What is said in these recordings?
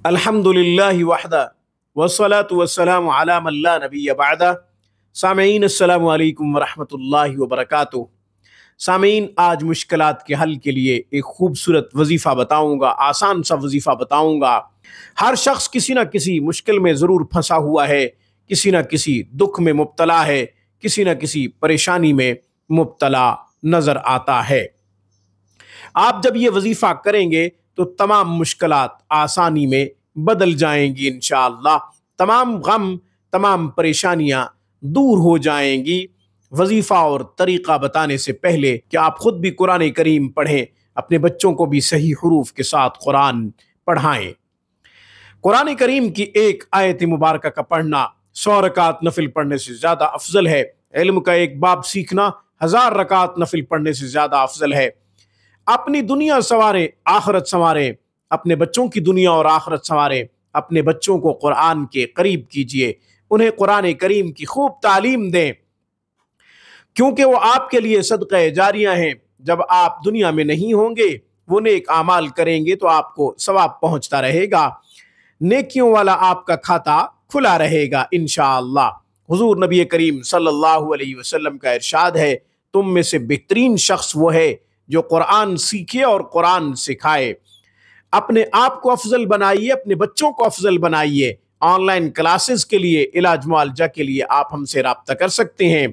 الحمدللہ وحدہ والصلاة والسلام علی من لا نبی بعدہ۔ سامعین السلام علیکم ورحمۃ اللہ وبرکاتہ۔ سامعین، آج مشکلات کے حل کے لیے ایک خوبصورت وظیفہ بتاؤں گا، آسان سا وظیفہ بتاؤں گا۔ ہر شخص کسی نہ کسی مشکل میں ضرور پھنسا ہوا ہے، کسی نہ کسی دکھ میں مبتلا ہے، کسی نہ کسی پریشانی میں مبتلا نظر آتا ہے۔ آپ جب یہ وظیفہ کریں گے تو تمام مشکلات آسانی میں بدل جائیں گی انشاءاللہ، تمام غم، تمام پریشانیاں دور ہو جائیں گی۔ وظیفہ اور طریقہ بتانے سے پہلے کہ آپ خود بھی قرآن کریم پڑھیں، اپنے بچوں کو بھی صحیح حروف کے ساتھ قرآن پڑھائیں۔ قرآن کریم کی ایک آیت مبارکہ کا پڑھنا 100 رکعت نفل پڑھنے سے زیادہ افضل ہے۔ علم کا ایک باب سیکھنا 1000 رکعت نفل پڑھنے سے زیادہ افضل ہے۔ اپنی دنیا سنواریں، آخرت سنواریں، اپنے بچوں کی دنیا اور آخرت سنواریں۔ اپنے بچوں کو قرآن کے قریب کیجئے، انہیں قرآن کریم کی خوب تعلیم دیں، کیونکہ وہ آپ کے لیے صدقہ جاریہ ہیں۔ جب آپ دنیا میں نہیں ہوں گے، وہ نیک اعمال کریں گے تو آپ کو ثواب پہنچتا رہے گا، نیکیوں والا آپ کا کھاتا کھلا رہے گا انشاءاللہ۔ حضور نبی کریم صلی اللہ علیہ وسلم کا ارشاد ہے، تم میں سے بہترین شخص وہ ہے جو قرآن سیکھے اور قرآن سکھائے۔ اپنے آپ کو افضل بنائیے، اپنے بچوں کو افضل بنائیے۔ آن لائن کلاسز کے لیے، علاج معالجہ کے لیے آپ ہم سے رابطہ کر سکتے ہیں۔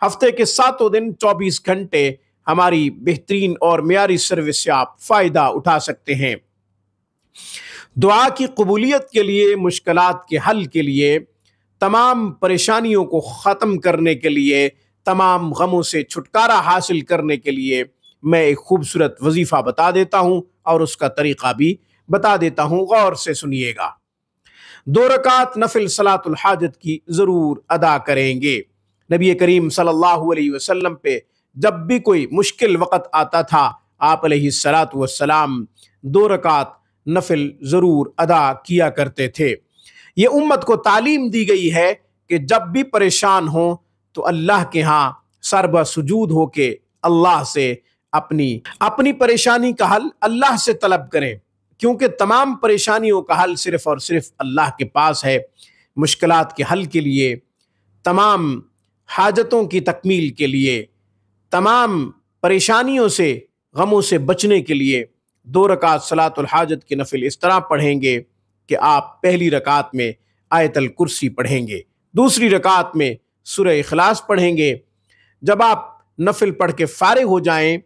ہفتے کے 7 دن 24 گھنٹے ہماری بہترین اور معیاری سروس سے آپ فائدہ اٹھا سکتے ہیں۔ دعا کی قبولیت کے لیے، مشکلات کے حل کے لیے، تمام پریشانیوں کو ختم کرنے کے لیے، تمام غموں سے چھٹکارا حاصل کرنے کے لیے میں ایک خوبصورت وظیفہ بتا دیتا ہوں اور اس کا طریقہ بھی بتا دیتا ہوں، غور سے سنیے گا۔ 2 رکعت نفل صلاۃ الحاجت کی ضرور ادا کریں گے۔ نبی کریم صلی اللہ علیہ وسلم پہ جب بھی کوئی مشکل وقت آتا تھا، آپ علیہ الصلاۃ والسلام 2 رکعت نفل ضرور ادا کیا کرتے تھے۔ یہ امت کو تعلیم دی گئی ہے کہ جب بھی پریشان ہوں تو اللہ کے ہاں سربہ سجود ہو کے اللہ سے اپنی پریشانی کا حل اللہ سے طلب کریں، کیونکہ تمام پریشانیوں کا حل صرف اور صرف اللہ کے پاس ہے۔ مشکلات کے حل کے لیے، تمام حاجتوں کی تکمیل کے لیے، تمام پریشانیوں سے، غموں سے بچنے کے لیے 2 رکعت صلاۃ الحاجت کی نفل اس طرح پڑھیں گے کہ آپ پہلی رکعت میں آیت الکرسی پڑھیں گے، دوسری رکعت میں سورہ اخلاص پڑھیں گے۔ جب آپ نفل پڑھ کے فارغ ہو جائیں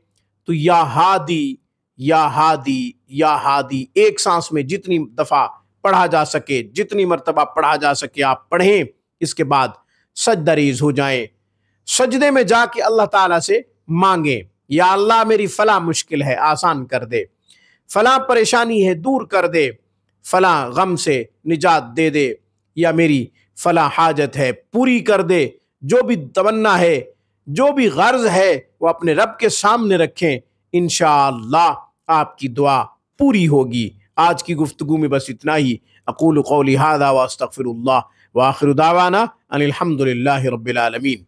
تو یا ہادی یا ہادی یا ہادی ایک سانس میں جتنی دفعہ پڑھا جا سکے، جتنی مرتبہ پڑھا جا سکے آپ پڑھیں۔ اس کے بعد سجدہ ریز ہو جائیں، سجدے میں جا کے اللہ تعالیٰ سے مانگیں، یا اللہ میری فلاں مشکل ہے آسان کر دے، فلاں پریشانی ہے دور کر دے، فلاں غم سے نجات دے دے، یا میری فلاں حاجت ہے پوری کر دے۔ جو بھی تمنا ہے، جو بھی غرض ہے، وہ اپنے رب کے سامنے رکھیں، انشاءاللہ آپ کی دعا پوری ہوگی۔ آج کی گفتگو میں بس اتنا ہی۔ اقول قولی ھذا واستغفر اللہ، وآخر دعوانا ان الحمد للہ رب العالمین۔